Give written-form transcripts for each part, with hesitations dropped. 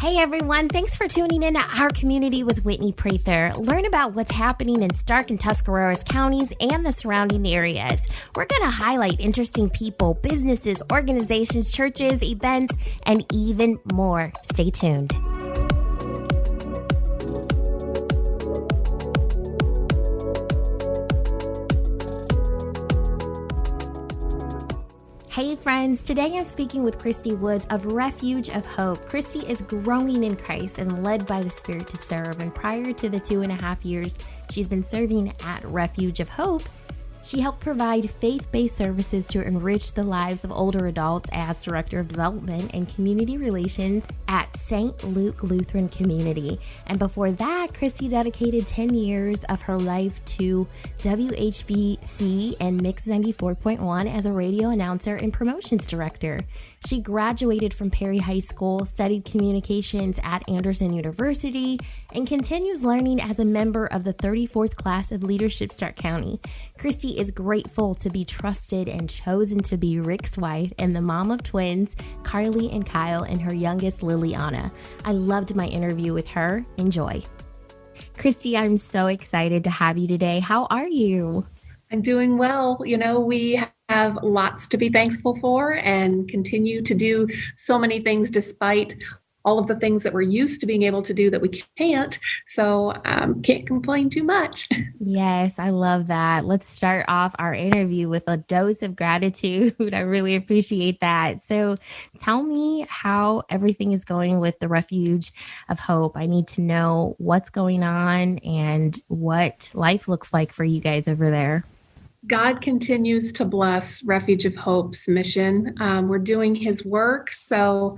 Hey everyone, thanks for tuning in to Our Community with Whitney Prather. Learn about what's happening in Stark and Tuscarawas counties and the surrounding areas. We're going to highlight interesting people, businesses, organizations, churches, events, and even more. Stay tuned. Hey friends, today I'm speaking with Christy Woods of Refuge of Hope. Christy is growing in Christ and led by the Spirit to serve. And prior to the 2.5 years she's been serving at Refuge of Hope, she helped provide faith-based services to enrich the lives of older adults as Director of Development and Community Relations at St. Luke Lutheran Community. And before that, Christy dedicated 10 years of her life to WHBC and Mix 94.1 as a radio announcer and promotions director. She graduated from Perry High School, studied communications at Anderson University, and continues learning as a member of the 34th class of Leadership Stark County. Christy is grateful to be trusted and chosen to be Rick's wife and the mom of twins, Carly and Kyle, and her youngest, Liliana. I loved my interview with her. Enjoy. Christy, I'm so excited to have you today. How are you? I'm doing well. You know, we have lots to be thankful for and continue to do so many things despite all of the things that we're used to being able to do that we can't. So can't complain too much. Yes, I love that. Let's start off our interview with a dose of gratitude. I really appreciate that. So tell me how everything is going with the Refuge of Hope. I need to know what's going on and what life looks like for you guys over there. God continues to bless Refuge of Hope's mission. We're doing his work, so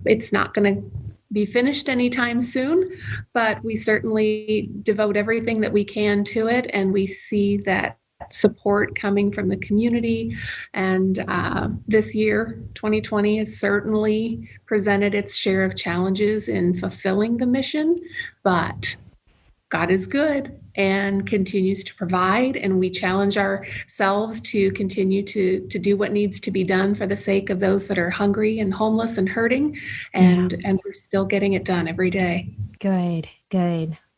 it's not going to be finished anytime soon, but we certainly devote everything that we can to it, and we see that support coming from the community. And this year, 2020, has certainly presented its share of challenges in fulfilling the mission, but God is good and continues to provide, and we challenge ourselves to continue to do what needs to be done for the sake of those that are hungry and homeless and hurting, and we're still getting it done every day. Good.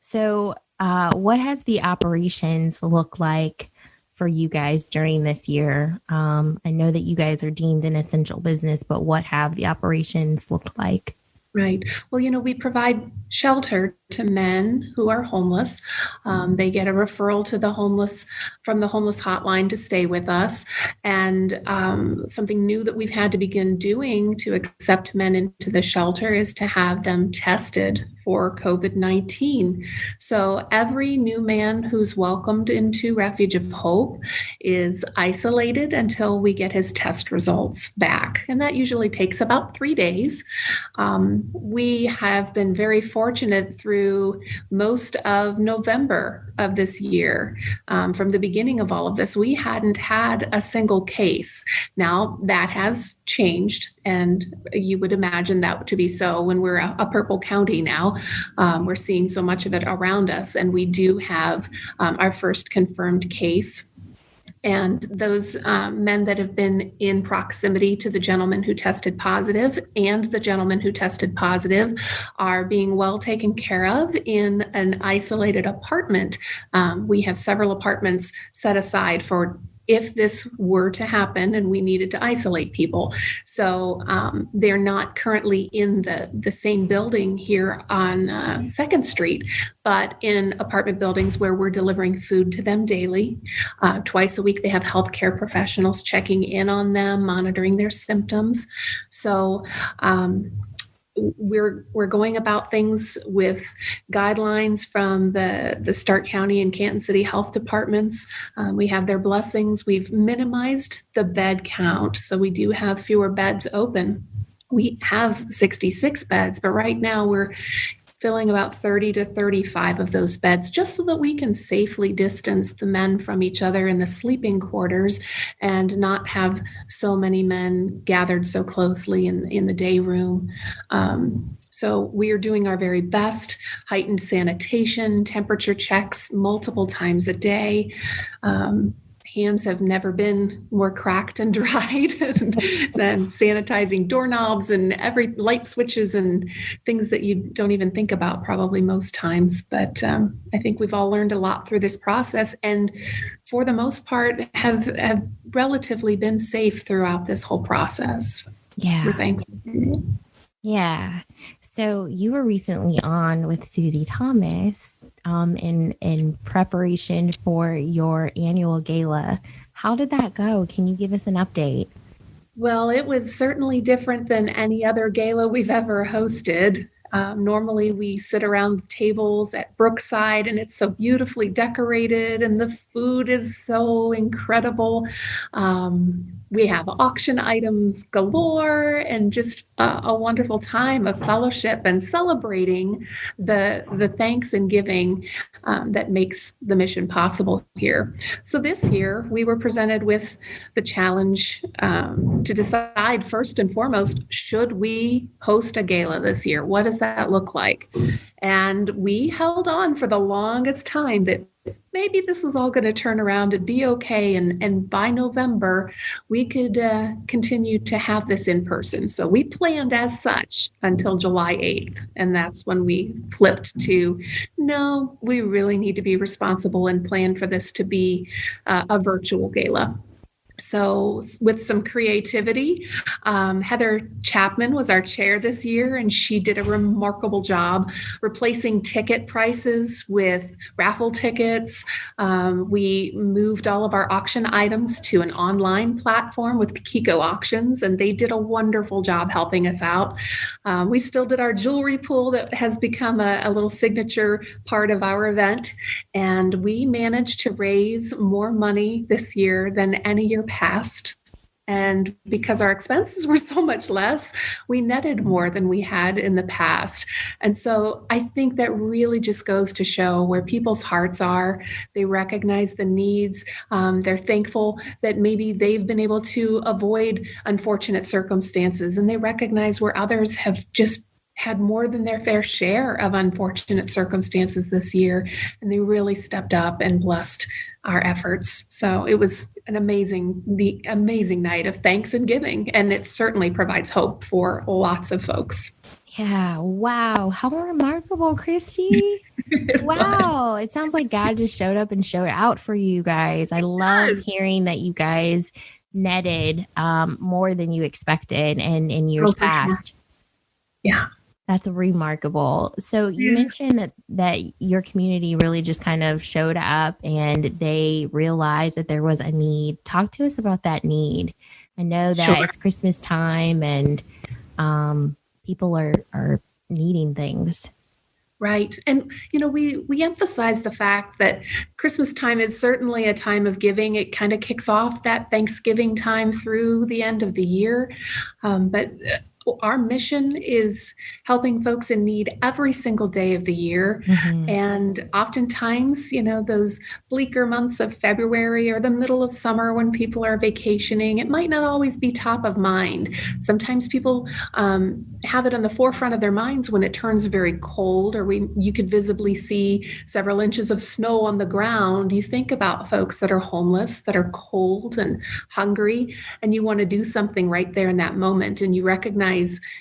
So what has the operations look like for you guys during this year? I know that you guys are deemed an essential business, but what have the operations looked like? Right. Well, you know, we provide shelter to men who are homeless. They get a referral to from the homeless hotline to stay with us. And something new that we've had to begin doing to accept men into the shelter is to have them tested for COVID-19. So every new man who's welcomed into Refuge of Hope is isolated until we get his test results back. And that usually takes about 3 days. We have been very fortunate through most of November of this year. From the beginning of all of this, we hadn't had a single case. Now that has changed, and you would imagine that to be so when we're a purple county now. We're seeing so much of it around us, and we do have our first confirmed case. And those men that have been in proximity to the gentleman who tested positive and the gentleman who tested positive are being well taken care of in an isolated apartment. We have several apartments set aside for if this were to happen and we needed to isolate people. So they're not currently in the same building here on 2nd Street, but in apartment buildings where we're delivering food to them daily. Twice a week, they have healthcare professionals checking in on them, monitoring their symptoms. So we're going about things with guidelines from the Stark County and Canton City health departments. We have their blessings. We've minimized the bed count, so we do have fewer beds open. We have 66 beds, but right now we're filling about 30 to 35 of those beds just so that we can safely distance the men from each other in the sleeping quarters and not have so many men gathered so closely in the day room. So we are doing our very best, heightened sanitation, temperature checks multiple times a day, hands have never been more cracked and dried, and sanitizing doorknobs and every light switches and things that you don't even think about probably most times. But I think we've all learned a lot through this process, and for the most part have relatively been safe throughout this whole process. Yeah. We're thankful. Yeah. So you were recently on with Susie Thomas in preparation for your annual gala. How did that go? Can you give us an update? Well, it was certainly different than any other gala we've ever hosted. Normally we sit around tables at Brookside and it's so beautifully decorated and the food is so incredible. We have auction items galore and just a wonderful time of fellowship and celebrating the thanks and giving that makes the mission possible here. So this year we were presented with the challenge to decide first and foremost, should we host a gala this year? What does that look like? And we held on for the longest time that maybe this was all going to turn around and be okay. And by November, we could continue to have this in person. So we planned as such until July 8th. And that's when we flipped to, no, we really need to be responsible and plan for this to be a virtual gala. So with some creativity, Heather Chapman was our chair this year, and she did a remarkable job replacing ticket prices with raffle tickets. We moved all of our auction items to an online platform with Kiko Auctions, and they did a wonderful job helping us out. We still did our jewelry pool that has become a little signature part of our event, and we managed to raise more money this year than any year past. And because our expenses were so much less, we netted more than we had in the past. And so I think that really just goes to show where people's hearts are. They recognize the needs. They're thankful that maybe they've been able to avoid unfortunate circumstances, and they recognize where others have just had more than their fair share of unfortunate circumstances this year, and they really stepped up and blessed our efforts. So it was an amazing night of thanks and giving, and it certainly provides hope for lots of folks. Yeah. Wow. How remarkable, Christy. Wow. It sounds like God just showed up and showed out for you guys. I love hearing that you guys netted more than you expected in years past. Sure. Yeah. That's remarkable. So you mentioned that your community really just kind of showed up and they realized that there was a need. Talk to us about that need. I know that It's Christmas time and people are needing things. Right. And, we emphasize the fact that Christmas time is certainly a time of giving. It kind of kicks off that Thanksgiving time through the end of the year. But our mission is helping folks in need every single day of the year. Mm-hmm. And oftentimes, those bleaker months of February or the middle of summer when people are vacationing, it might not always be top of mind. Sometimes people have it on the forefront of their minds when it turns very cold or you could visibly see several inches of snow on the ground. You think about folks that are homeless, that are cold and hungry, and you want to do something right there in that moment. And you recognize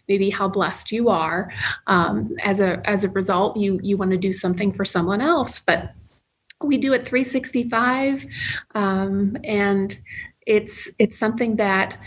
maybe how blessed you are. As a result, you want to do something for someone else. But we do it 365, and it's something that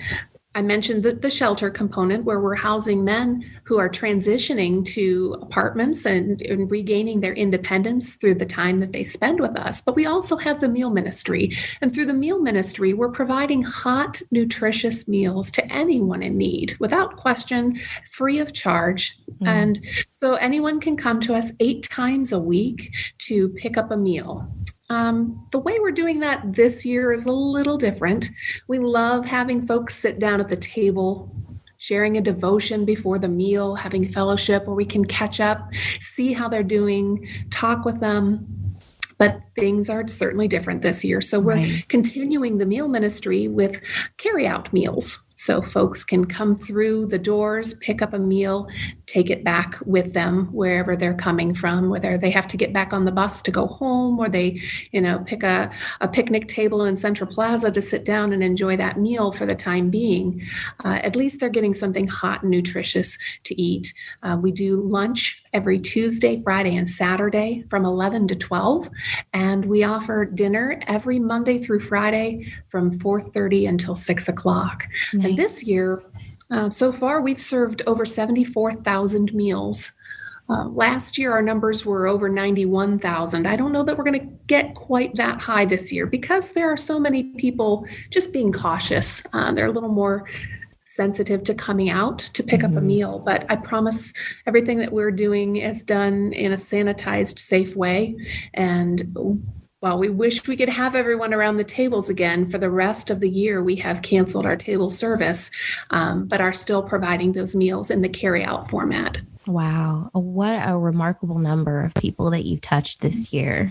I mentioned the shelter component where we're housing men who are transitioning to apartments and regaining their independence through the time that they spend with us. But we also have the meal ministry. And through the meal ministry, we're providing hot, nutritious meals to anyone in need without question, free of charge. Mm. And so anyone can come to us 8 times a week to pick up a meal. The way we're doing that this year is a little different. We love having folks sit down at the table, sharing a devotion before the meal, having fellowship where we can catch up, see how they're doing, talk with them. But things are certainly different this year. So we're continuing the meal ministry with carry-out meals. So folks can come through the doors, pick up a meal, take it back with them wherever they're coming from, whether they have to get back on the bus to go home or they, pick a picnic table in Central Plaza to sit down and enjoy that meal for the time being. At least they're getting something hot and nutritious to eat. We do lunch every Tuesday, Friday, and Saturday from 11 to 12. And we offer dinner every Monday through Friday from 4:30 until 6 o'clock. Nice. And this year, so far, we've served over 74,000 meals. Last year, our numbers were over 91,000. I don't know that we're going to get quite that high this year because there are so many people just being cautious. They're a little more sensitive to coming out to pick up a meal. But I promise everything that we're doing is done in a sanitized, safe way. And while we wish we could have everyone around the tables again, for the rest of the year, we have canceled our table service, but are still providing those meals in the carryout format. Wow. What a remarkable number of people that you've touched this year.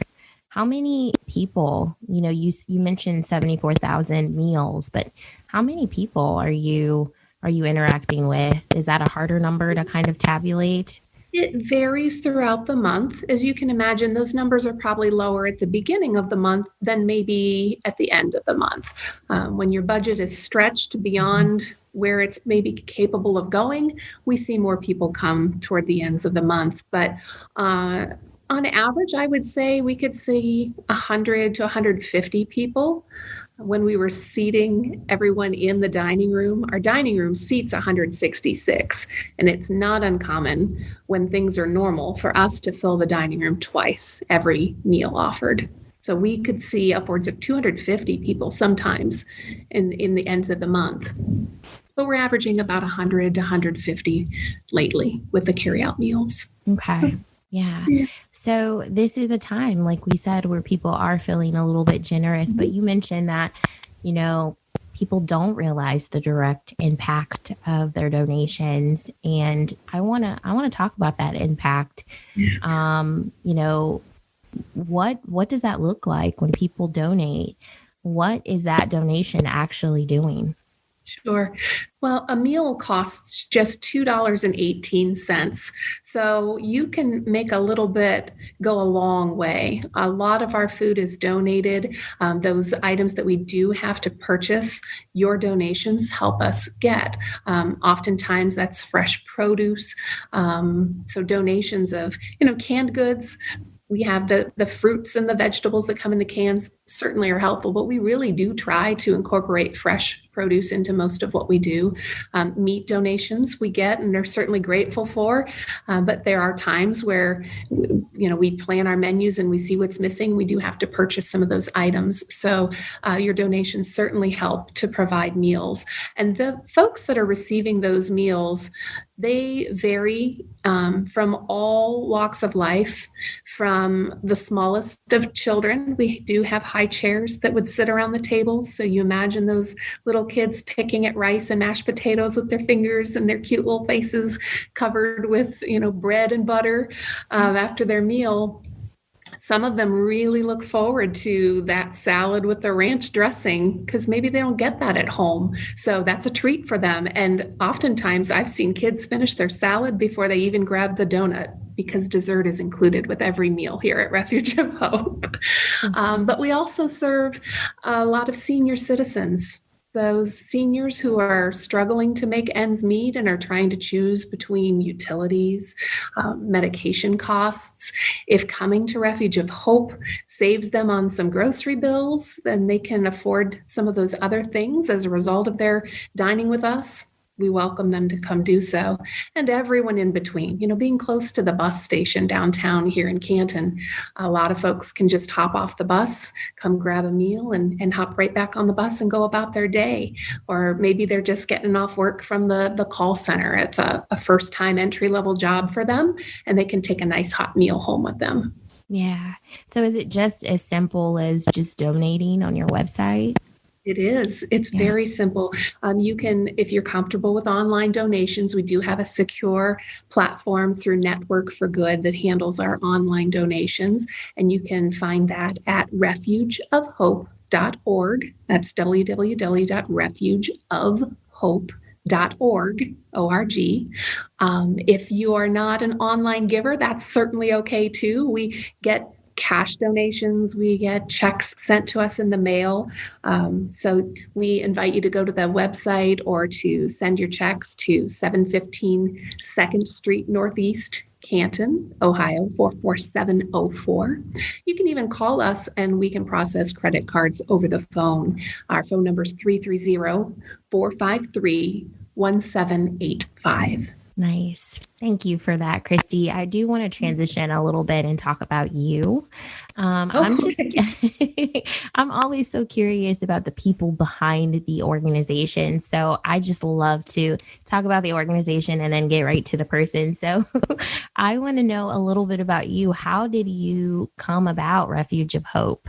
How many people, you mentioned 74,000 meals, but how many people are you interacting with? Is that a harder number to kind of tabulate? It varies throughout the month. As you can imagine, those numbers are probably lower at the beginning of the month than maybe at the end of the month. When your budget is stretched beyond where it's maybe capable of going, we see more people come toward the ends of the month. But on average, I would say we could see 100 to 150 people. When we were seating everyone in the dining room, our dining room seats 166, and it's not uncommon when things are normal for us to fill the dining room twice every meal offered. So we could see upwards of 250 people sometimes in the ends of the month. But we're averaging about 100 to 150 lately with the carryout meals. Okay. Yeah. So this is a time, like we said, where people are feeling a little bit generous, but you mentioned that, people don't realize the direct impact of their donations. And I want to talk about that impact. What does that look like when people donate? What is that donation actually doing? Sure. Well, a meal costs just $2.18. So you can make a little bit go a long way. A lot of our food is donated. Those items that we do have to purchase, your donations help us get. Oftentimes that's fresh produce. So donations of, canned goods. We have the fruits and the vegetables that come in the cans certainly are helpful, but we really do try to incorporate fresh produce into most of what we do. Meat donations we get and are certainly grateful for, but there are times where, we plan our menus and we see what's missing. We do have to purchase some of those items. So your donations certainly help to provide meals. And the folks that are receiving those meals, they vary from all walks of life, from the smallest of children. We do have high chairs that would sit around the table. So you imagine those little kids picking at rice and mashed potatoes with their fingers and their cute little faces covered with, bread and butter after their meal. Some of them really look forward to that salad with the ranch dressing because maybe they don't get that at home. So that's a treat for them. And oftentimes I've seen kids finish their salad before they even grab the donut because dessert is included with every meal here at Refuge of Hope. But we also serve a lot of senior citizens. Those seniors who are struggling to make ends meet and are trying to choose between utilities, medication costs. If coming to Refuge of Hope saves them on some grocery bills, then they can afford some of those other things as a result of their dining with us. We welcome them to come do so. And everyone in between, being close to the bus station downtown here in Canton, a lot of folks can just hop off the bus, come grab a meal and hop right back on the bus and go about their day. Or maybe they're just getting off work from the call center. It's a first-time entry-level job for them, and they can take a nice hot meal home with them. Yeah. So is it just as simple as just donating on your website? It is. It's very simple. You can, if you're comfortable with online donations, we do have a secure platform through Network for Good that handles our online donations. And you can find that at refugeofhope.org. That's www.refugeofhope.org. .org, O-R-G. If you are not an online giver, that's certainly okay too. We get cash donations, we get checks sent to us in the mail. So we invite you to go to the website or to send your checks to 715 2nd Street Northeast, Canton, Ohio 44704. You can even call us and we can process credit cards over the phone. Our phone number is 330-453-1785. Nice. Thank you for that, Christy. I do want to transition a little bit and talk about you. I'm always so curious about the people behind the organization. So I just love to talk about the organization and then get right to the person. So I want to know a little bit about you. How did you come about Refuge of Hope?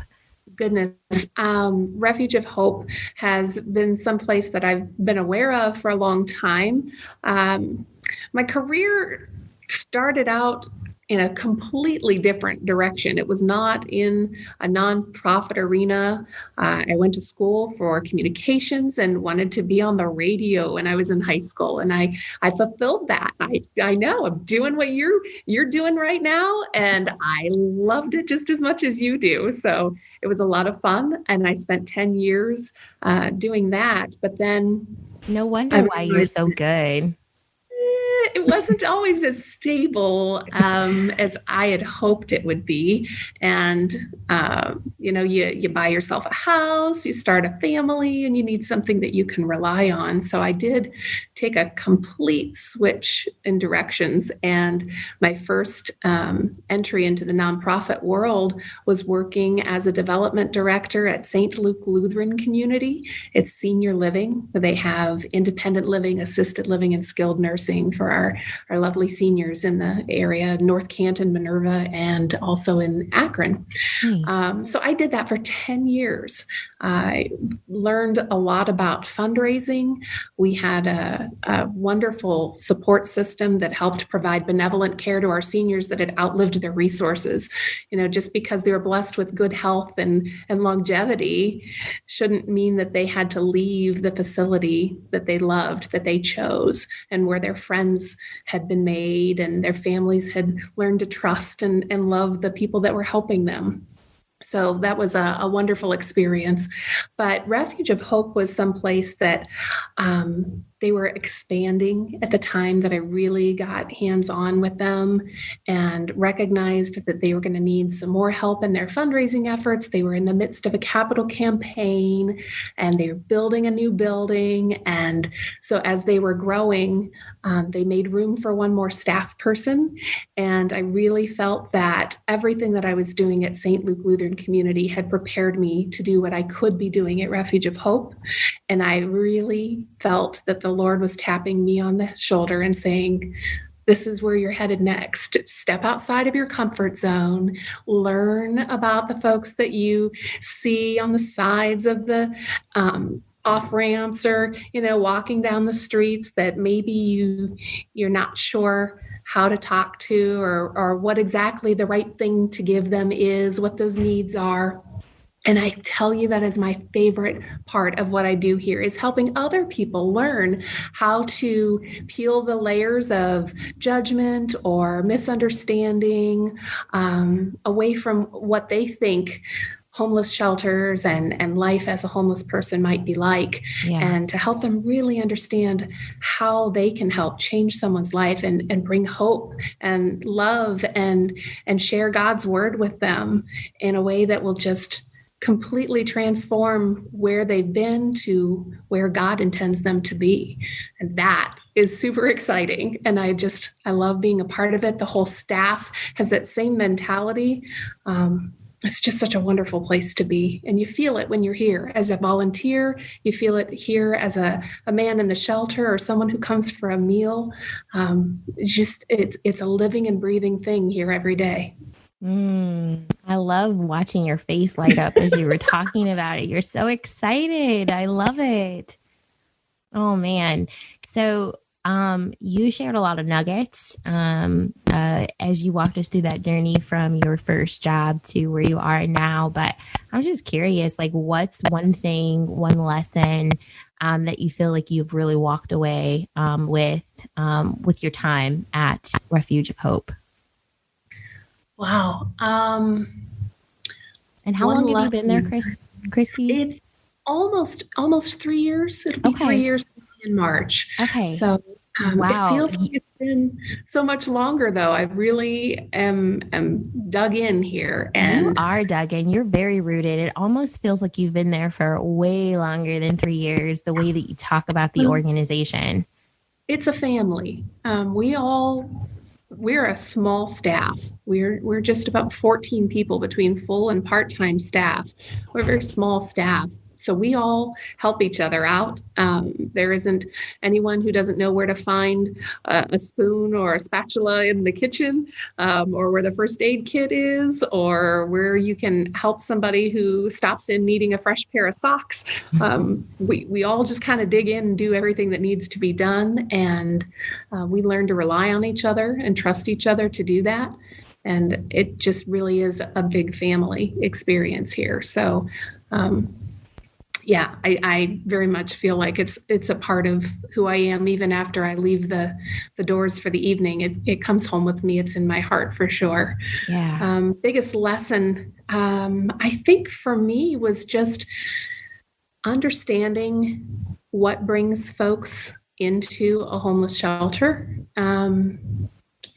Goodness. Refuge of Hope has been someplace that I've been aware of for a long time. My career started out in a completely different direction. It was not in a nonprofit arena. I went to school for communications and wanted to be on the radio when I was in high school, and I fulfilled that. I know I'm doing what you're doing right now, and I loved it just as much as you do. So it was a lot of fun, and I spent 10 years doing that. But then, no wonder why you're so good. It wasn't always as stable as I had hoped it would be. And, you buy yourself a house, you start a family, and you need something that you can rely on. So I did take a complete switch in directions. And my first entry into the nonprofit world was working as a development director at St. Luke Lutheran Community. It's senior living. They have independent living, assisted living, and skilled nursing for our lovely seniors in the area, North Canton, Minerva, and also in Akron. Nice. So I did that for 10 years. I learned a lot about fundraising. We had a wonderful support system that helped provide benevolent care to our seniors that had outlived their resources. Just because they were blessed with good health and longevity shouldn't mean that they had to leave the facility that they loved, that they chose, and where their friends had been made and their families had learned to trust and love the people that were helping them. So that was a wonderful experience. But Refuge of Hope was someplace that they were expanding at the time that I really got hands-on with them and recognized that they were going to need some more help in their fundraising efforts. They were in the midst of a capital campaign and they were building a new building. And so as they were growing, they made room for one more staff person. And I really felt that everything that I was doing at St. Luke Lutheran Community had prepared me to do what I could be doing at Refuge of Hope. And I really felt that the Lord was tapping me on the shoulder and saying, this is where you're headed next. Step outside of your comfort zone, learn about the folks that you see on the sides of the off ramps or, walking down the streets that maybe you're not sure how to talk to or what exactly the right thing to give them is, what those needs are. And I tell you that is my favorite part of what I do here is helping other people learn how to peel the layers of judgment or misunderstanding away from what they think homeless shelters and life as a homeless person might be like, and to help them really understand how they can help change someone's life and bring hope and love and share God's word with them in a way that will just completely transform where they've been to where God intends them to be. And that is super exciting. And I love being a part of it. The whole staff has that same mentality. It's just such a wonderful place to be. And you feel it when you're here as a volunteer. You feel it here as a man in the shelter or someone who comes for a meal. It's a living and breathing thing here every day. I love watching your face light up as you were talking about it. You're so excited. I love it. Oh, man. So You shared a lot of nuggets as you walked us through that journey from your first job to where you are now. But I'm just curious, like, what's one thing, one lesson that you feel like you've really walked away with your time at Refuge of Hope? Wow. And how long have you been there, Christy? It's almost 3 years. It'll be 3 years in March. Okay. So wow. It feels like it's been so much longer, though. I really am dug in here. And you are dug in. You're very rooted. It almost feels like you've been there for way longer than 3 years, the way that you talk about the organization. It's a family. We're a small staff. We're just about 14 people between full and part-time staff. We're a very small staff. So we all help each other out. There isn't anyone who doesn't know where to find a spoon or a spatula in the kitchen, or where the first aid kit is, or where you can help somebody who stops in needing a fresh pair of socks. We all just kind of dig in and do everything that needs to be done. And we learn to rely on each other and trust each other to do that. And it just really is a big family experience here. So, yeah, I very much feel like it's a part of who I am. Even after I leave the doors for the evening, it comes home with me. It's in my heart for sure. Yeah. Biggest lesson, I think for me, was just understanding what brings folks into a homeless shelter.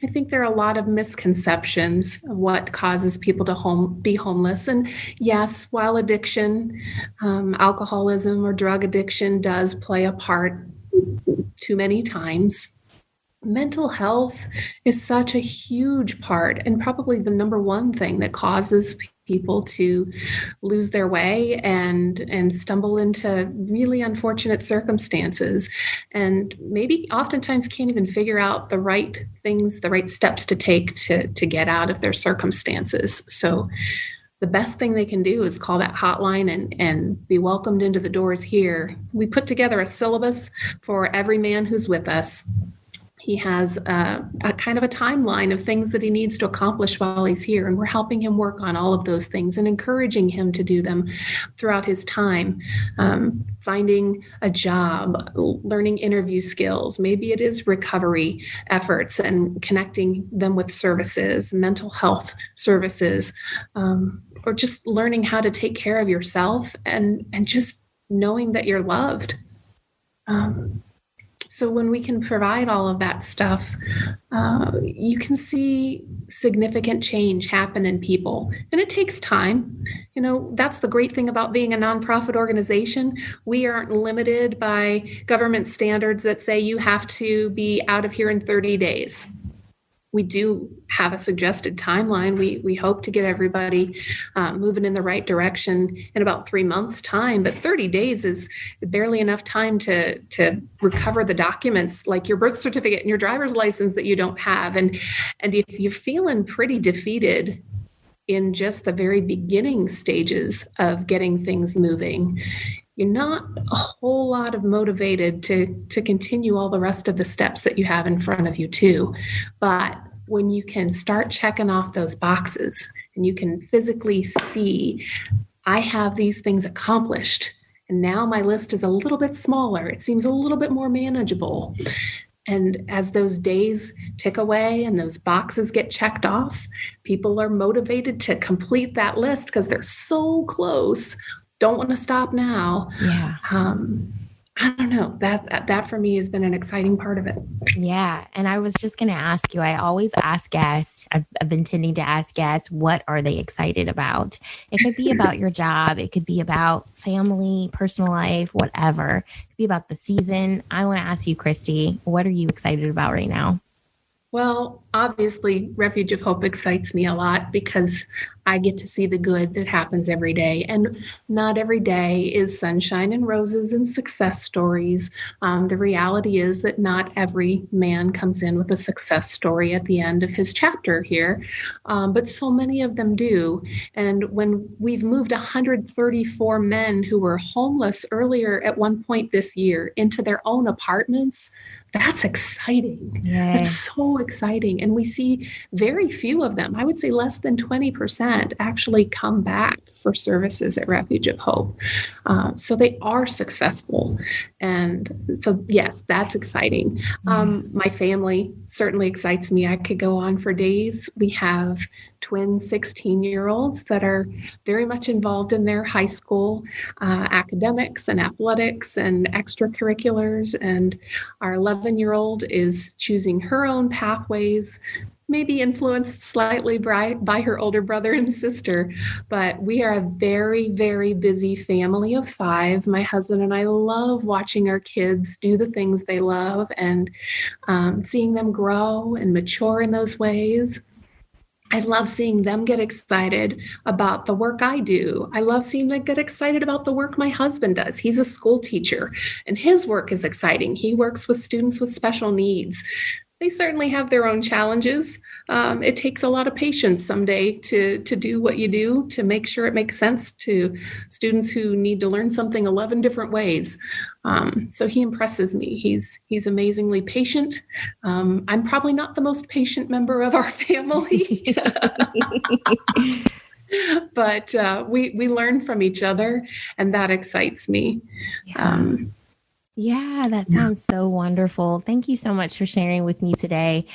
I think there are a lot of misconceptions of what causes people to be homeless. And yes, while addiction, alcoholism or drug addiction does play a part too many times, mental health is such a huge part and probably the number one thing that causes people to lose their way and stumble into really unfortunate circumstances, and maybe oftentimes can't even figure out the right things, the right steps to take to get out of their circumstances. So the best thing they can do is call that hotline and be welcomed into the doors here. We put together a syllabus for every man who's with us. He has a kind of a timeline of things that he needs to accomplish while he's here. And we're helping him work on all of those things and encouraging him to do them throughout his time. Finding a job, learning interview skills. Maybe it is recovery efforts and connecting them with services, mental health services, or just learning how to take care of yourself and just knowing that you're loved. So when we can provide all of that stuff, you can see significant change happen in people. And it takes time. You know, that's the great thing about being a nonprofit organization. We aren't limited by government standards that say you have to be out of here in 30 days. We do have a suggested timeline. We hope to get everybody moving in the right direction in about 3 months' time, but 30 days is barely enough time to recover the documents like your birth certificate and your driver's license that you don't have. And if you're feeling pretty defeated in just the very beginning stages of getting things moving, you're not a whole lot of motivated to continue all the rest of the steps that you have in front of you too. But when you can start checking off those boxes and you can physically see, I have these things accomplished, and now my list is a little bit smaller. It seems a little bit more manageable. And as those days tick away and those boxes get checked off, people are motivated to complete that list because they're so close. Don't want to stop now. Yeah. I don't know. That for me has been an exciting part of it. Yeah. And I was just going to ask you, I always ask guests, I've been tending to ask guests, what are they excited about? It could be about your job. It could be about family, personal life, whatever. It could be about the season. I want to ask you, Christy, what are you excited about right now? Well, obviously, Refuge of Hope excites me a lot because I get to see the good that happens every day. And not every day is sunshine and roses and success stories. The reality is that not every man comes in with a success story at the end of his chapter here, but so many of them do. And when we've moved 134 men who were homeless earlier at one point this year into their own apartments, That's exciting. Yes. That's so exciting. And we see very few of them. I would say less than 20% actually come back for services at Refuge of Hope. So they are successful. And so, yes, that's exciting. My family certainly excites me. I could go on for days. We have twin 16-year-olds that are very much involved in their high school academics and athletics and extracurriculars. And our 11-year-old is choosing her own pathways, maybe influenced slightly by her older brother and sister. But we are a very, very busy family of 5. My husband and I love watching our kids do the things they love and seeing them grow and mature in those ways. I love seeing them get excited about the work I do. I love seeing them get excited about the work my husband does. He's a school teacher, and his work is exciting. He works with students with special needs. They certainly have their own challenges. It takes a lot of patience someday to do what you do, to make sure it makes sense to students who need to learn something 11 different ways. So he impresses me. He's amazingly patient. I'm probably not the most patient member of our family. But we learn from each other, and that excites me. Yeah, that sounds so wonderful. Thank you so much for sharing with me today.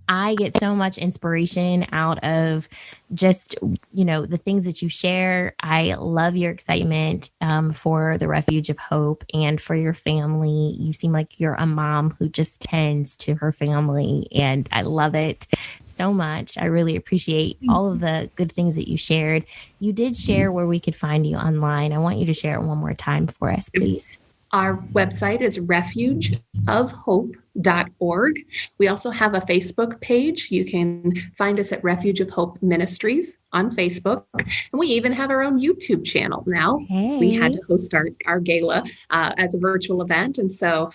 I get so much inspiration out of just, the things that you share. I love your excitement for the Refuge of Hope and for your family. You seem like you're a mom who just tends to her family, and I love it so much. I really appreciate all of the good things that you shared. You did share where we could find you online. I want you to share it one more time for us, please. Our website is refugeofhope.org. We also have a Facebook page. You can find us at Refuge of Hope Ministries on Facebook. And we even have our own YouTube channel now. Hey. We had to host our gala as a virtual event. And so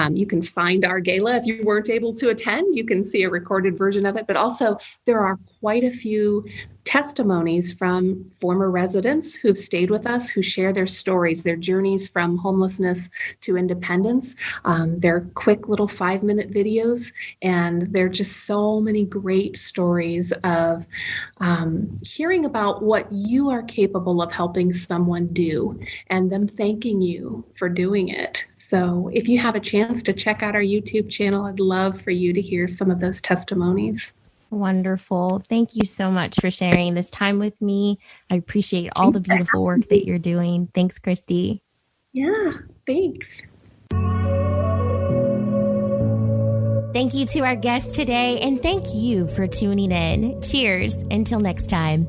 you can find our gala. If you weren't able to attend, you can see a recorded version of it. But also there are quite a few testimonies from former residents who've stayed with us, who share their stories, their journeys from homelessness to independence. They're quick little 5-minute videos, and they're just so many great stories of hearing about what you are capable of helping someone do and them thanking you for doing it. So if you have a chance to check out our YouTube channel, I'd love for you to hear some of those testimonies. Wonderful. Thank you so much for sharing this time with me. I appreciate all the beautiful work that you're doing. Thanks, Christy. Yeah, thanks. Thank you to our guest today, and thank you for tuning in. Cheers. Until next time.